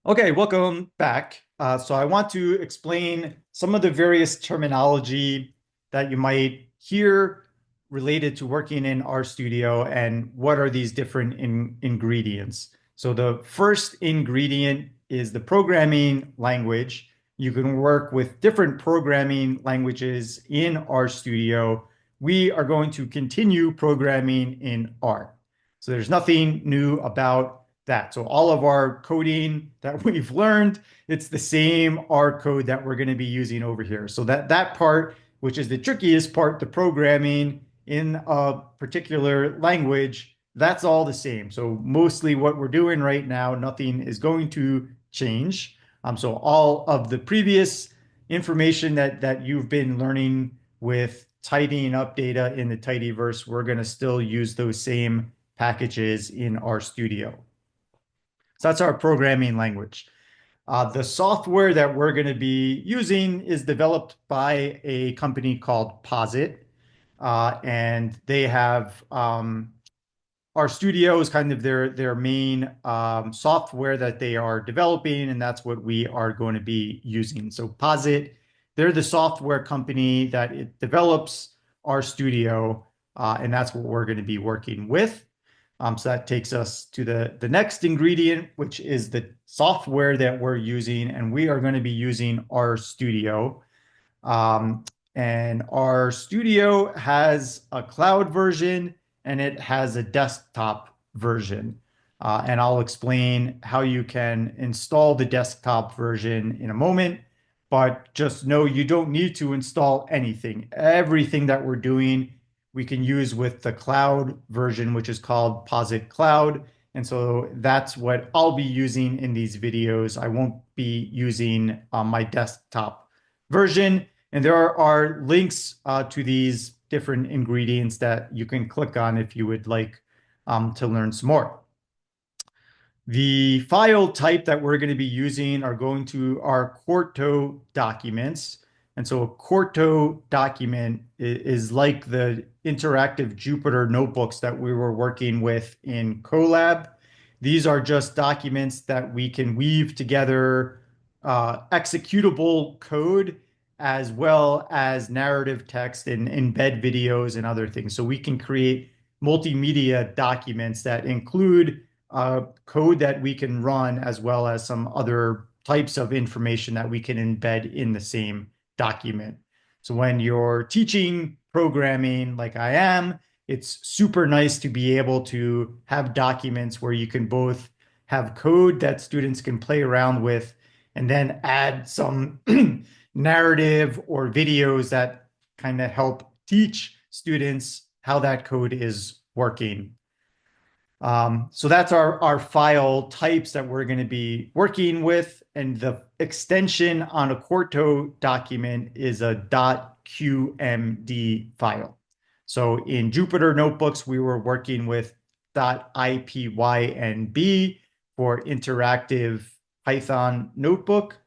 Okay, welcome back. So I want to explain some of the various terminology that you might hear related to working in RStudio and what are these different ingredients. So the first ingredient is the programming language. You can work with different programming languages in RStudio. We are going to continue programming in R. So there's nothing new about that. So all of our coding that we've learned, it's the same R code that we're going to be using over here. So that part, which is the trickiest part, the programming in a particular language, that's all the same. So mostly what we're doing right now, nothing is going to change. So all of the previous information that you've been learning with tidying up data in the tidyverse, we're going to still use those same packages in RStudio. So that's our programming language. The software that we're going to be using is developed by a company called Posit. And they have RStudio is kind of their main software that they are developing, and that's what we are going to be using. So Posit, they're the software company that it develops RStudio, and that's what we're going to be working with. So that takes us to the next ingredient, which is the software that we're using, and we are going to be using RStudio. Um, and RStudio has a cloud version and it has a desktop version. And I'll explain how you can install the desktop version in a moment. But just know you don't need to install anything. Everything that we're doing, we can use with the cloud version, which is called Posit Cloud. And so that's what I'll be using in these videos. I won't be using my desktop version. And there are links to these different ingredients that you can click on if you would like to learn some more. The file type that we're going to be using are going to our Quarto documents. And so a Quarto document is like the interactive Jupyter notebooks that we were working with in Colab. These are just documents that we can weave together executable code as well as narrative text and embed videos and other things. So we can create multimedia documents that include code that we can run as well as some other types of information that we can embed in the same document. So when you're teaching programming like I am, it's super nice to be able to have documents where you can both have code that students can play around with and then add some narrative or videos that kind of help teach students how that code is working. So that's our file types that we're going to be working with. And the extension on a Quarto document is a .qmd file. So in Jupyter Notebooks, we were working with .ipynb for interactive Python notebook.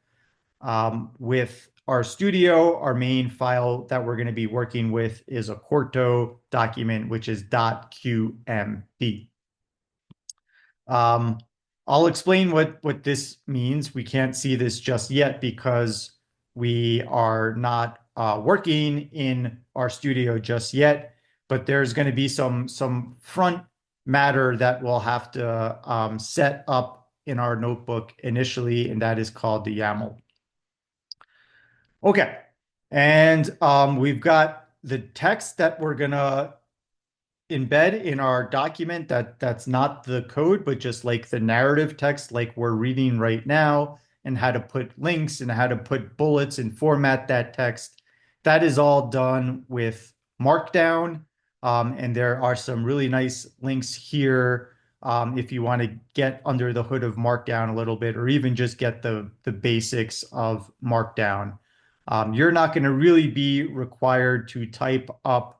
With RStudio, our main file that we're going to be working with is a Quarto document, which is .qmd. Um, I'll explain what this means. We can't see this just yet because we are not working in RStudio just yet, but there's going to be some front matter that we'll have to set up in our notebook initially, and that is called the YAML. Okay, and we've got the text that we're gonna embed in our document that's not the code, but just like the narrative text like we're reading right now, and how to put links and how to put bullets and format that text. That is all done with Markdown. And there are some really nice links here if you want to get under the hood of Markdown a little bit, or even just get the basics of Markdown. You're not going to really be required to type up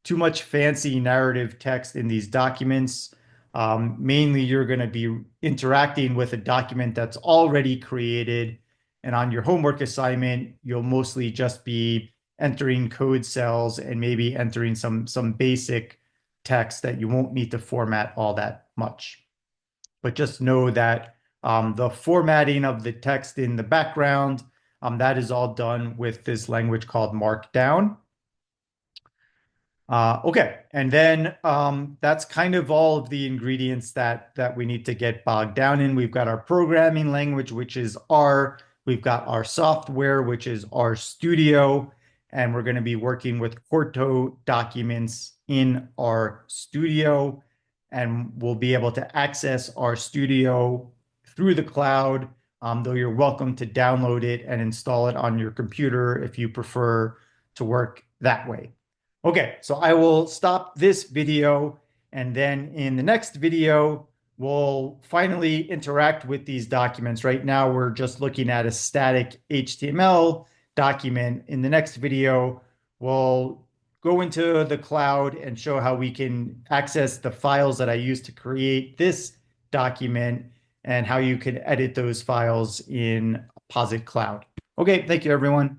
too much fancy narrative text in these documents. Mainly, you're going to be interacting with a document that's already created. And on your homework assignment, you'll mostly just be entering code cells and maybe entering some basic text that you won't need to format all that much. But just know that The formatting of the text in the background, that is all done with this language called Markdown. Okay, and then that's kind of all of the ingredients that we need to get bogged down in. We've got our programming language, which is R. We've got our software, which is R Studio, and we're going to be working with Quarto documents in R Studio, and we'll be able to access R Studio through the cloud. Though you're welcome to download it and install it on your computer if you prefer to work that way. Okay, so I will stop this video, and then in the next video, we'll finally interact with these documents. Right now, we're just looking at a static HTML document. In the next video, we'll go into the cloud and show how we can access the files that I used to create this document and how you can edit those files in Posit Cloud. Okay, thank you, everyone.